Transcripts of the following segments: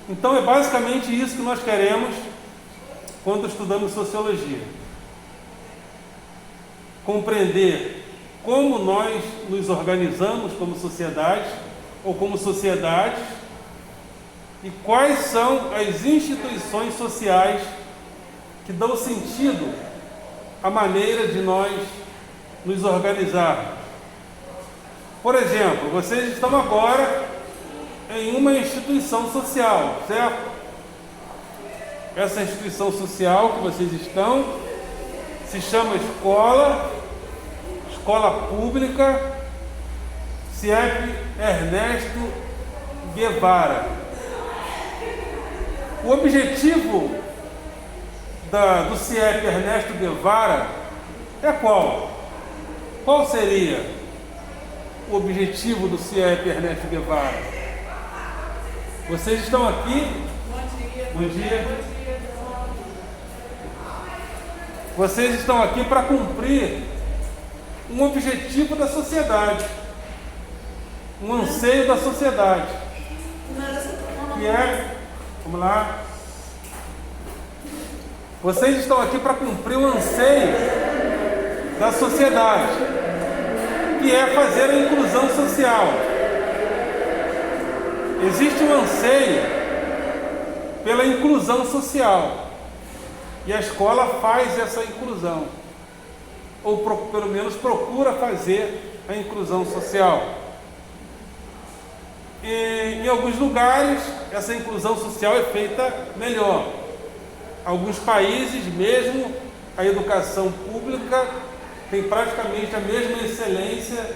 Então é basicamente isso que nós queremos quando estudamos sociologia. Compreender como nós nos organizamos como sociedade ou como sociedades e quais são as instituições sociais que dão sentido à maneira de nós nos organizarmos. Por exemplo, vocês estão agora em uma instituição social, certo? Essa instituição social que vocês estão se chama escola pública CIEP Ernesto Guevara. O objetivo do CIEP Ernesto Guevara é qual? Qual seria o objetivo do CIEP Ernesto Guevara? Vocês estão aqui? Bom dia. Vocês estão aqui para cumprir um objetivo da sociedade, um anseio da sociedade, que é, vamos lá, vocês estão aqui para cumprir um anseio da sociedade, que é fazer a inclusão social. Existe um anseio pela inclusão social, e a escola faz essa inclusão, ou pelo menos procura fazer a inclusão social. E, em alguns lugares, essa inclusão social é feita melhor. Alguns países, mesmo a educação pública tem praticamente a mesma excelência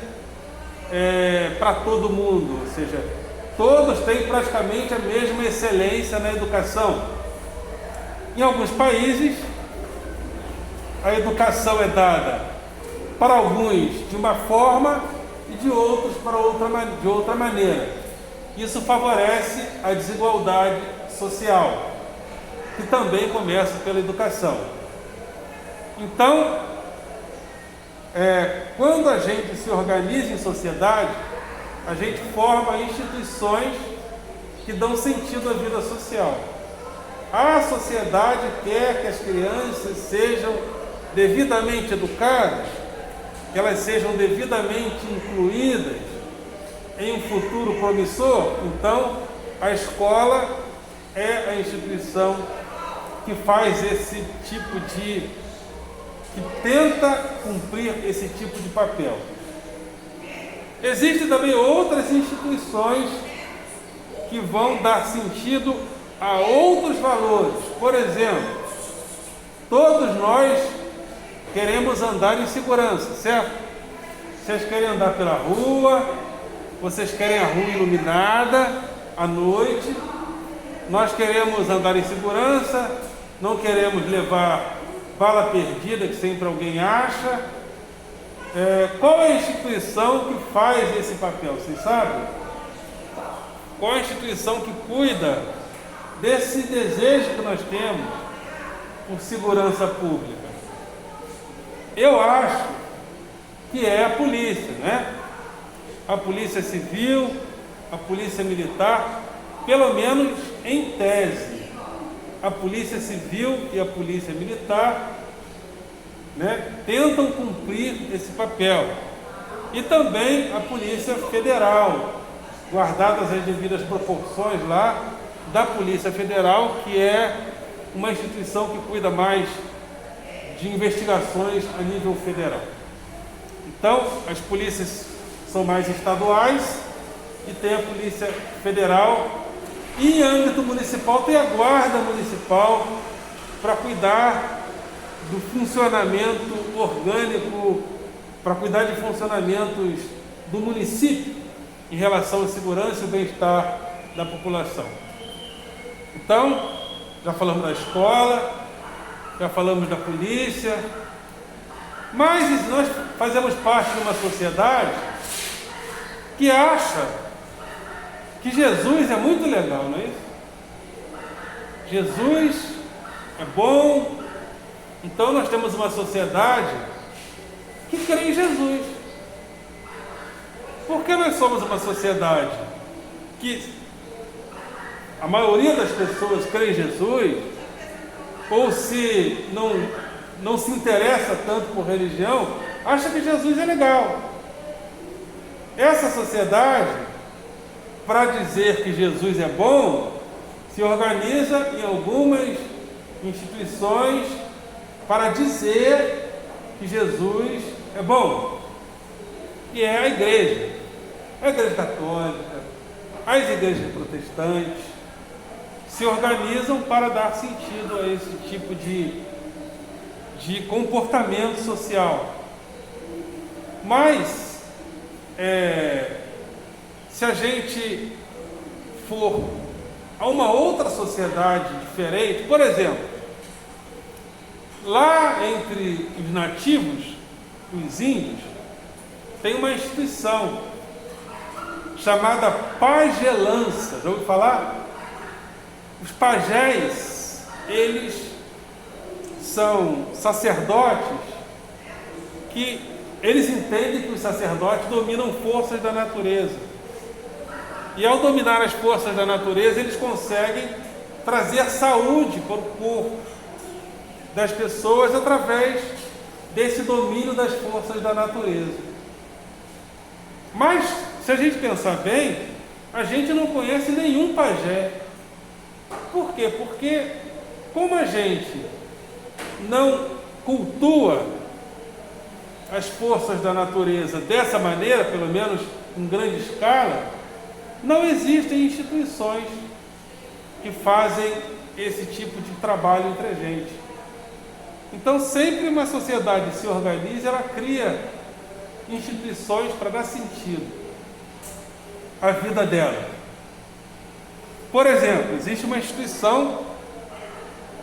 para todo mundo, ou seja, todos têm praticamente a mesma excelência na educação. Em alguns países, a educação é dada para alguns de uma forma e de outros de outra maneira. Isso favorece a desigualdade social, que também começa pela educação. Então, quando a gente se organiza em sociedade, a gente forma instituições que dão sentido à vida social. A sociedade quer que as crianças sejam devidamente educadas, que elas sejam devidamente incluídas em um futuro promissor. Então, a escola é a instituição que faz esse tipo que tenta cumprir esse tipo de papel. Existem também outras instituições que vão dar sentido a outros valores. Por exemplo, todos nós queremos andar em segurança, certo? Vocês querem andar pela rua, vocês querem a rua iluminada à noite, nós queremos andar em segurança, não queremos levar bala perdida que sempre alguém acha. Qual é a instituição que faz esse papel? Vocês sabem? Qual é a instituição que cuida desse desejo que nós temos por segurança pública? Eu acho que é a polícia, né? A polícia civil, a polícia militar, pelo menos em tese. A polícia civil e a polícia militar, né, tentam cumprir esse papel. E também a Polícia Federal, guardadas as devidas proporções lá da Polícia Federal, que é uma instituição que cuida mais de investigações a nível federal. Então, as polícias são mais estaduais e tem a Polícia Federal. E em âmbito municipal tem a Guarda Municipal para cuidar do funcionamento orgânico, para cuidar de funcionamentos do município em relação à segurança e o bem-estar da população. Então, já falamos da escola, já falamos da polícia, mas nós fazemos parte de uma sociedade que acha que Jesus é muito legal, não é isso? Jesus é bom. Então nós temos uma sociedade que crê em Jesus. Por que nós somos uma sociedade que a maioria das pessoas crê em Jesus, ou se não se interessa tanto por religião, acha que Jesus é legal. Essa sociedade, para dizer que Jesus é bom, se organiza em algumas instituições para dizer que Jesus é bom. E é a igreja católica, as igrejas protestantes, se organizam para dar sentido a esse tipo de comportamento social. Mas, se a gente for a uma outra sociedade diferente, por exemplo, lá entre os nativos, os índios, tem uma instituição chamada pagelança. Já ouviu falar? Os pajés, eles são sacerdotes que eles entendem que os sacerdotes dominam forças da natureza. E ao dominar as forças da natureza, eles conseguem trazer saúde para o corpo das pessoas através desse domínio das forças da natureza. Mas, se a gente pensar bem, a gente não conhece nenhum pajé. Por quê? Porque como a gente não cultua as forças da natureza dessa maneira, pelo menos em grande escala, não existem instituições que fazem esse tipo de trabalho entre a gente. Então, sempre uma sociedade se organiza, ela cria instituições para dar sentido à vida dela. Por exemplo, existe uma instituição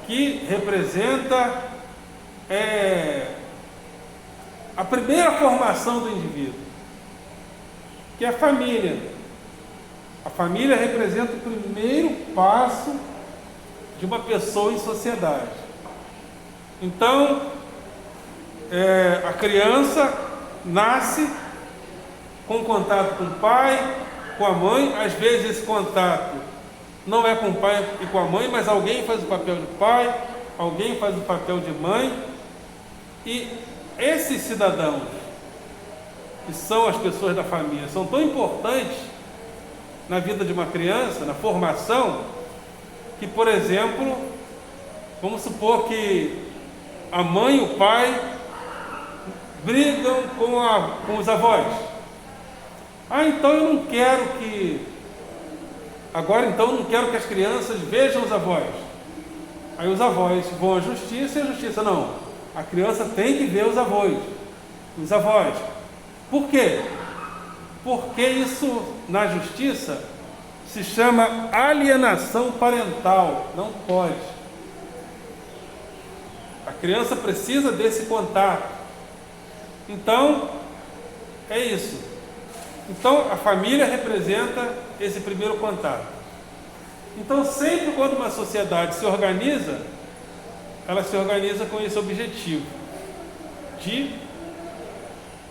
que representa a primeira formação do indivíduo, que é a família. A família representa o primeiro passo de uma pessoa em sociedade. Então, a criança nasce com contato com o pai, com a mãe. Às vezes esse contato não é com o pai e com a mãe, mas alguém faz o papel de pai, alguém faz o papel de mãe. E esses cidadãos, que são as pessoas da família, são tão importantes na vida de uma criança, na formação, que, por exemplo, vamos supor que a mãe e o pai brigam com os avós. Então eu não quero que... Agora então eu não quero que as crianças vejam os avós. Aí os avós vão à justiça e a justiça não. A criança tem que ver os avós. Por quê? Porque isso na justiça se chama alienação parental. Não pode. A criança precisa desse contato. Então, é isso. Então, a família representa esse primeiro contato. Então, sempre quando uma sociedade se organiza, ela se organiza com esse objetivo de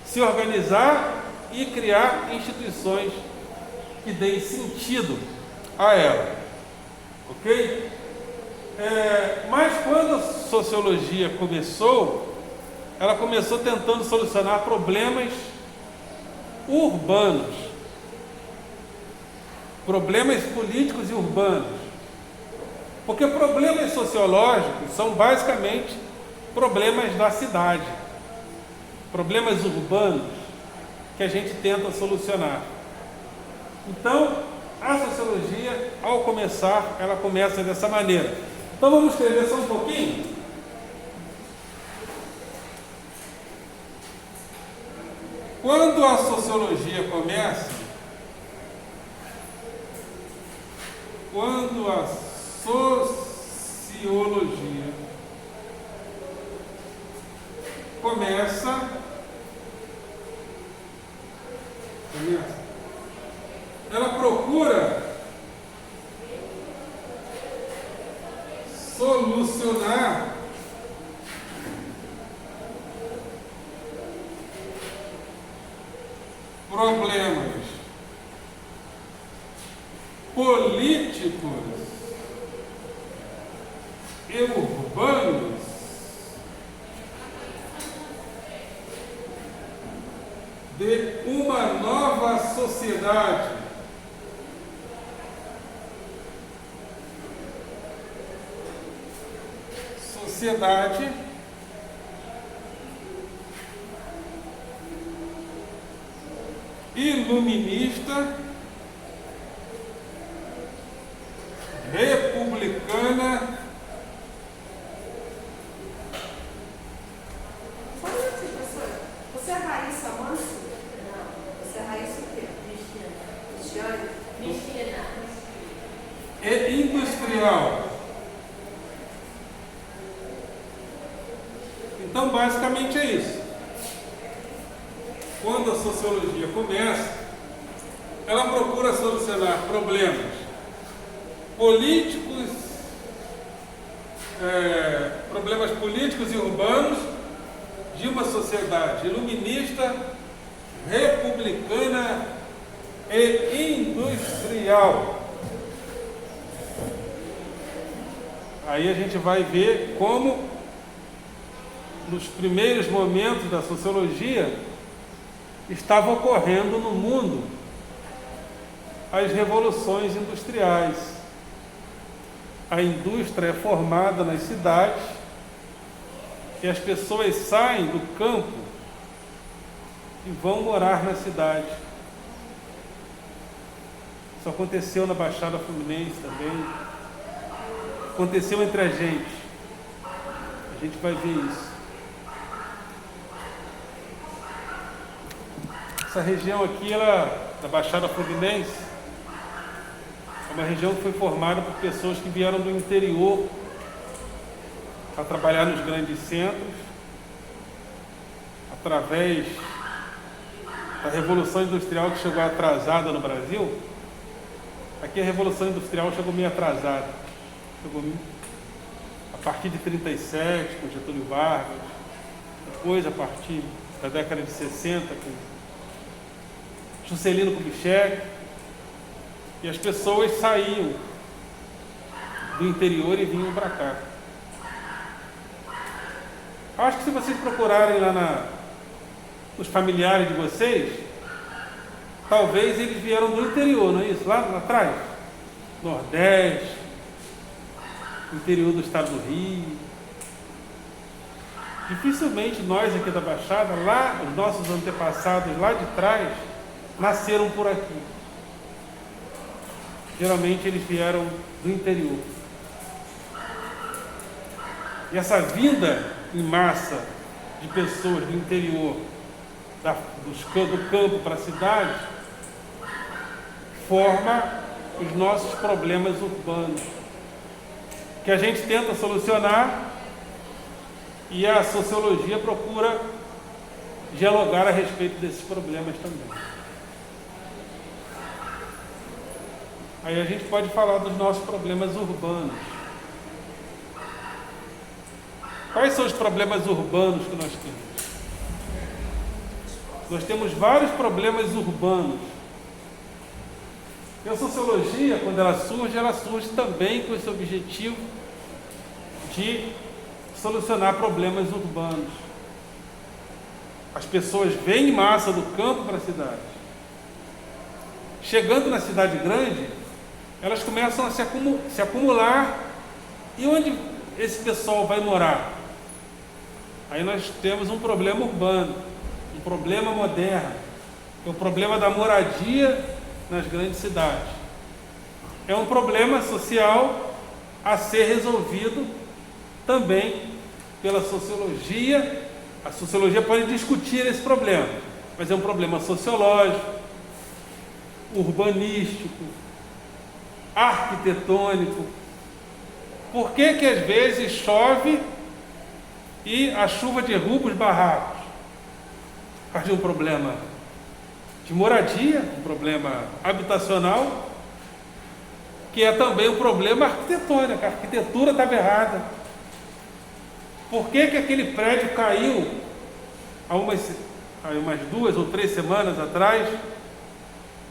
se organizar e criar instituições que deem sentido a ela. Ok? Mas quando a sociologia começou, ela começou tentando solucionar problemas urbanos, problemas políticos e urbanos, porque problemas sociológicos são basicamente problemas da cidade, problemas urbanos que a gente tenta solucionar. Então, a sociologia, ao começar, ela começa dessa maneira. Então vamos escrever só um pouquinho. Quando a sociologia começa, ela procura solucionar problemas políticos e urbanos de uma nova sociedade. Sociedade iluminista, republicana. Só um minutinho, professora. Você é Raíssa Manso? Não. Você é Raíssa o quê? Cristiane. Cristiane. E industrial. Então, basicamente é isso. Quando a sociologia começa, ela procura solucionar problemas políticos, problemas políticos e urbanos de uma sociedade iluminista, republicana e industrial. Aí a gente vai ver como, nos primeiros momentos da sociologia, estava ocorrendo no mundo as revoluções industriais. A indústria é formada nas cidades e as pessoas saem do campo e vão morar na cidade. Isso aconteceu na Baixada Fluminense também. Aconteceu entre a gente. A gente vai ver isso. Essa região aqui, da Baixada Fluminense, é uma região que foi formada por pessoas que vieram do interior para trabalhar nos grandes centros, através da Revolução Industrial, que chegou atrasada no Brasil. Aqui a Revolução Industrial chegou meio atrasada, chegou a partir de 37, com Getúlio Vargas, depois a partir da década de 60, com Juscelino Kubitschek, e as pessoas saíam do interior e vinham para cá. Acho que se vocês procurarem lá nos familiares de vocês, talvez eles vieram do interior, não é isso? Lá atrás, Nordeste, interior do estado do Rio. Dificilmente nós aqui da Baixada, lá, os nossos antepassados lá de trás, nasceram por aqui. Geralmente eles vieram do interior. E essa vinda em massa de pessoas do interior, do campo para a cidade, forma os nossos problemas urbanos, que a gente tenta solucionar, e a sociologia procura dialogar a respeito desses problemas também. Aí a gente pode falar dos nossos problemas urbanos. Quais são os problemas urbanos que nós temos? Nós temos vários problemas urbanos. E a sociologia, quando ela surge também com esse objetivo de solucionar problemas urbanos. As pessoas vêm em massa do campo para a cidade. Chegando na cidade grande, elas começam a se acumular. E onde esse pessoal vai morar? Aí nós temos um problema urbano, um problema moderno, que é o problema da moradia nas grandes cidades. É um problema social a ser resolvido também pela sociologia. A sociologia pode discutir esse problema, mas é um problema sociológico, urbanístico, arquitetônico. Por que às vezes chove e a chuva derruba os barracos? Por causa de um problema de moradia, um problema habitacional, que é também um problema arquitetônico. A arquitetura estava errada. Por que aquele prédio caiu há umas 2 ou 3 semanas atrás,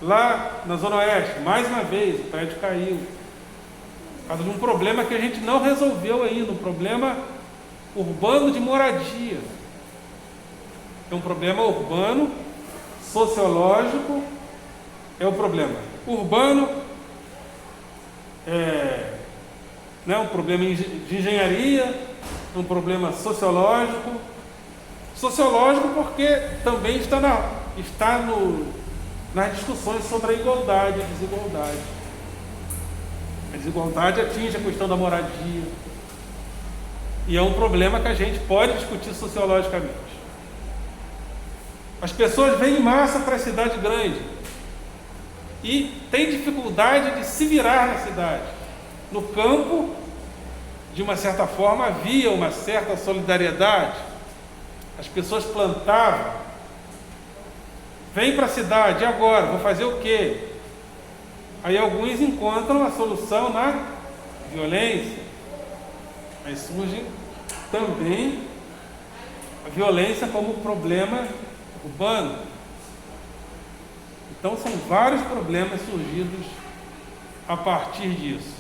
lá na Zona Oeste? Mais uma vez, o prédio caiu. Por causa de um problema que a gente não resolveu ainda, um problema urbano de moradia. É um problema urbano, sociológico, é o problema urbano, um problema de engenharia, um problema sociológico. Sociológico porque também está nas discussões sobre a igualdade e a desigualdade. A desigualdade atinge a questão da moradia. E é um problema que a gente pode discutir sociologicamente. As pessoas vêm em massa para a cidade grande e têm dificuldade de se virar na cidade. No campo, de uma certa forma, havia uma certa solidariedade. As pessoas plantavam. Vem para a cidade, e agora? Vou fazer o quê? Aí alguns encontram a solução na violência. Aí surge também a violência como problema urbano. Então são vários problemas surgidos a partir disso.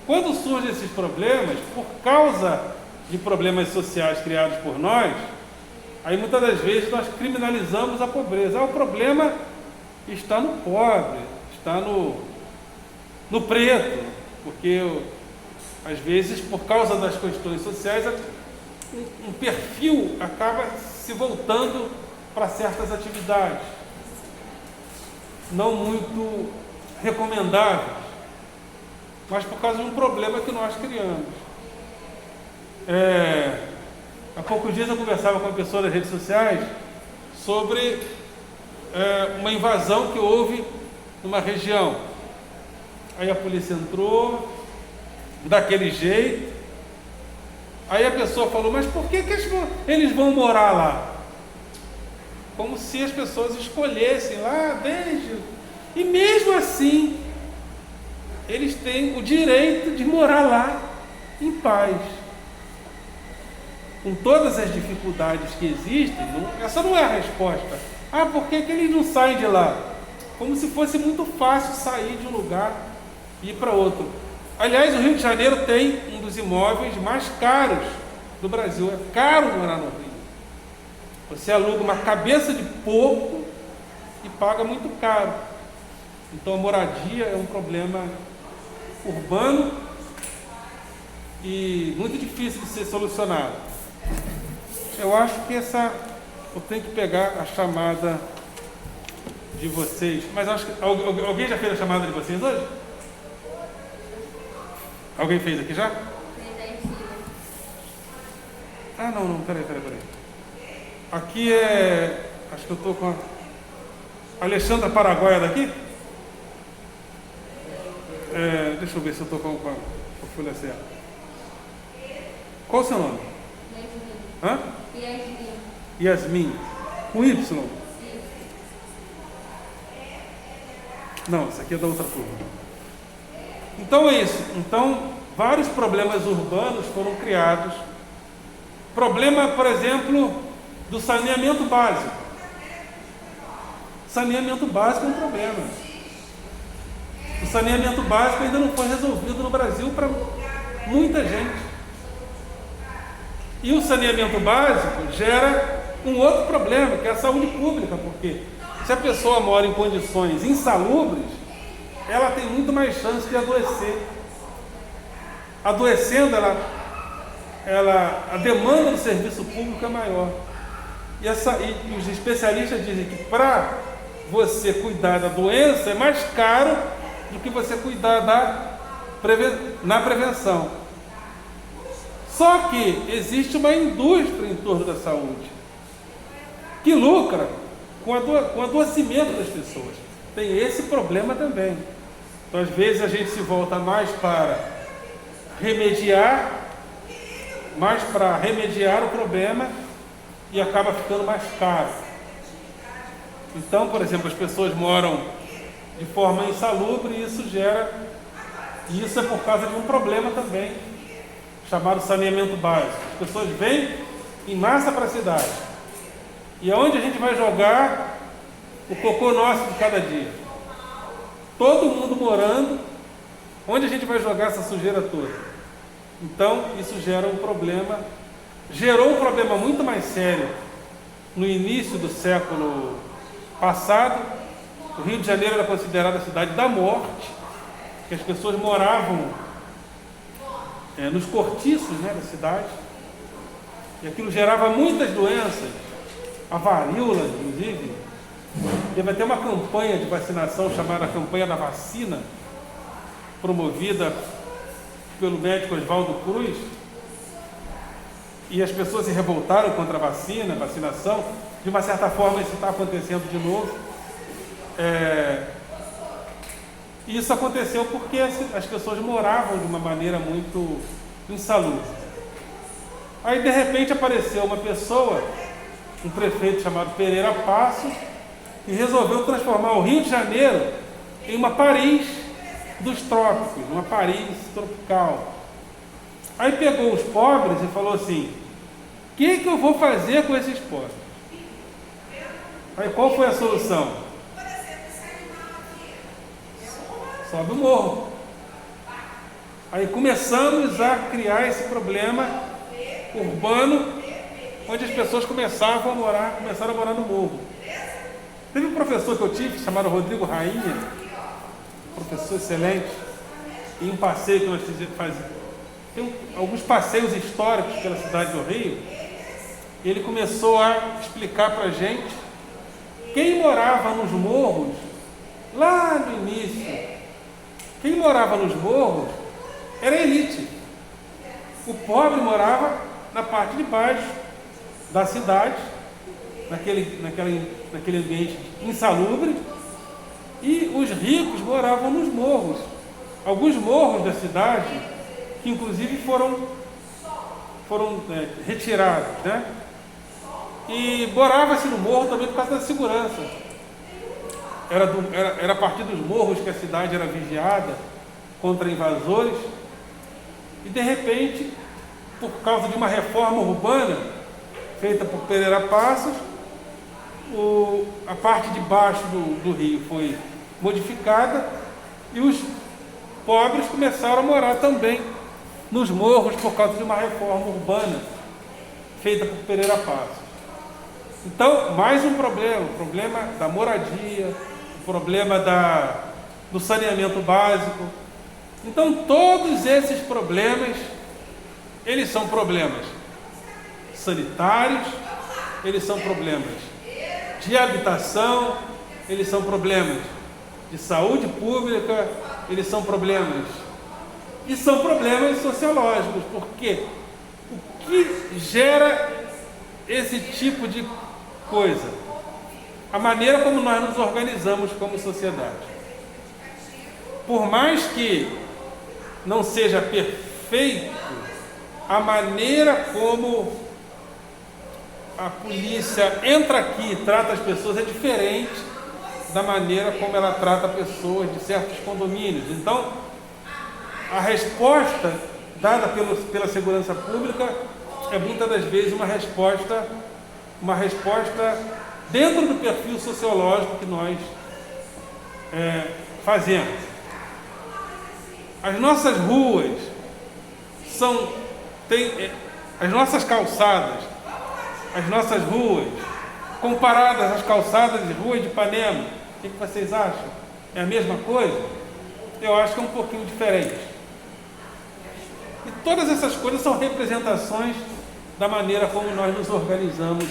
Quando surgem esses problemas, por causa de problemas sociais criados por nós, aí muitas das vezes nós criminalizamos a pobreza. O problema está no pobre, está no preto, porque às vezes, por causa das questões sociais, um perfil acaba se voltando para certas atividades não muito recomendáveis, mas por causa de um problema que nós criamos. Há poucos dias eu conversava com uma pessoa das redes sociais sobre uma invasão que houve numa região. Aí a polícia entrou daquele jeito. Aí a pessoa falou, mas por que eles vão morar lá? Como se as pessoas escolhessem lá desde... E mesmo assim, eles têm o direito de morar lá em paz. Com todas as dificuldades que existem, essa não é a resposta. Por que eles não saem de lá? Como se fosse muito fácil sair de um lugar e ir para outro. Aliás, o Rio de Janeiro tem um dos imóveis mais caros do Brasil. É caro morar no Rio. Você aluga uma cabeça de porco e paga muito caro. Então a moradia é um problema urbano e muito difícil de ser solucionado. Eu acho que eu tenho que pegar a chamada de vocês. Mas acho que alguém já fez a chamada de vocês hoje? Alguém fez aqui já? Não, peraí. Aqui acho que eu estou com a Alexandra Paraguaia daqui? Deixa eu ver se eu estou com a folha certa. Qual o seu nome? Yasmin. Com Y? Não, isso aqui é da outra turma. Então é isso. Então, vários problemas urbanos foram criados. Problema, por exemplo, do saneamento básico. Saneamento básico é um problema. O saneamento básico ainda não foi resolvido no Brasil para muita gente. E o saneamento básico gera um outro problema, que é a saúde pública, porque se a pessoa mora em condições insalubres, ela tem muito mais chance de adoecer. Adoecendo, a demanda do serviço público é maior. E os especialistas dizem que para você cuidar da doença é mais caro do que você cuidar na prevenção. Só que existe uma indústria em torno da saúde que lucra com o adoecimento das pessoas. Tem esse problema também. Então, às vezes, a gente se volta mais para remediar o problema e acaba ficando mais caro. Então, por exemplo, as pessoas moram de forma insalubre e isso é por causa de um problema também, chamado saneamento básico. As pessoas vêm em massa para a cidade. E aonde a gente vai jogar o cocô nosso de cada dia? Todo mundo morando Onde a gente vai jogar essa sujeira toda? Então, isso gera um problema, gerou um problema muito mais sério no início do século passado. O Rio de Janeiro era considerado a cidade da morte, que as pessoas moravam nos cortiços, né, da cidade, e aquilo gerava muitas doenças, a varíola, inclusive. Teve até uma campanha de vacinação chamada Campanha da Vacina, promovida pelo médico Oswaldo Cruz, e as pessoas se revoltaram contra a vacinação. De uma certa forma, isso está acontecendo de novo. E isso aconteceu porque as pessoas moravam de uma maneira muito insalubre. Aí, de repente, apareceu uma pessoa, um prefeito chamado Pereira Passos, e resolveu transformar o Rio de Janeiro em uma Paris dos trópicos, uma Paris tropical. Aí pegou os pobres e falou assim: o que eu vou fazer com esses pobres? Aí qual foi a solução? Sobe o morro. Aí começamos a criar esse problema urbano, onde as pessoas começaram a morar no morro. Teve um professor que eu tive, chamado Rodrigo Rainha, professor excelente, em um passeio que nós fazíamos. Tem alguns passeios históricos pela cidade do Rio, e ele começou a explicar para a gente quem morava nos morros, lá no início. Quem morava nos morros era a elite. O pobre morava na parte de baixo da cidade, naquele ambiente insalubre, e os ricos moravam nos morros. Alguns morros da cidade, que inclusive foram retirados, né? E morava-se no morro também por causa da segurança. Era a partir dos morros que a cidade era vigiada contra invasores. E de repente, por causa de uma reforma urbana feita por Pereira Passos, a parte de baixo do rio foi modificada e os pobres começaram a morar também nos morros por causa de uma reforma urbana feita por Pereira Passos. Então, mais um problema, o problema da moradia, o problema do saneamento básico. Então, todos esses problemas, eles são problemas sanitários, eles são problemas de habitação, eles são problemas de saúde pública, eles são problemas, e são problemas sociológicos, porque o que gera esse tipo de coisa? A maneira como nós nos organizamos como sociedade. Por mais que não seja perfeito, a maneira como a polícia entra aqui e trata as pessoas é diferente da maneira como ela trata pessoas de certos condomínios. Então, a resposta dada pela segurança pública é muitas das vezes uma resposta dentro do perfil sociológico que nós fazemos. As nossas ruas as nossas calçadas, as nossas ruas, comparadas às calçadas e ruas de Ipanema, o que vocês acham? É a mesma coisa? Eu acho que é um pouquinho diferente. E todas essas coisas são representações da maneira como nós nos organizamos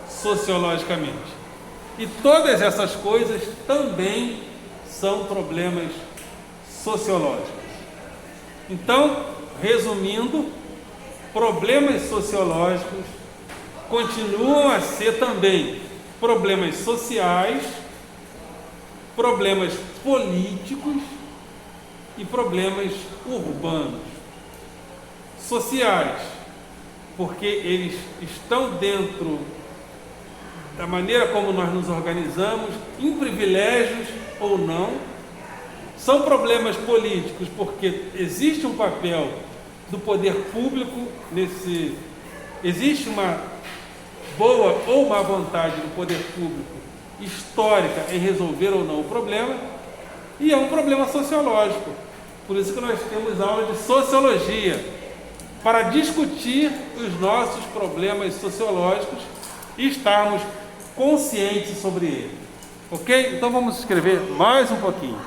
sociologicamente. E todas essas coisas também são problemas sociológicos. Então, resumindo, problemas sociológicos continuam a ser também problemas sociais, problemas políticos e problemas urbanos. Sociais, porque eles estão dentro da maneira como nós nos organizamos, em privilégios ou não. São problemas políticos, porque existe um papel do poder público existe uma boa ou má vontade do poder público histórica em resolver ou não o problema, e é um problema sociológico, Por isso que nós temos aula de sociologia, para discutir os nossos problemas sociológicos e estarmos conscientes sobre eles. Ok? Então vamos escrever mais um pouquinho.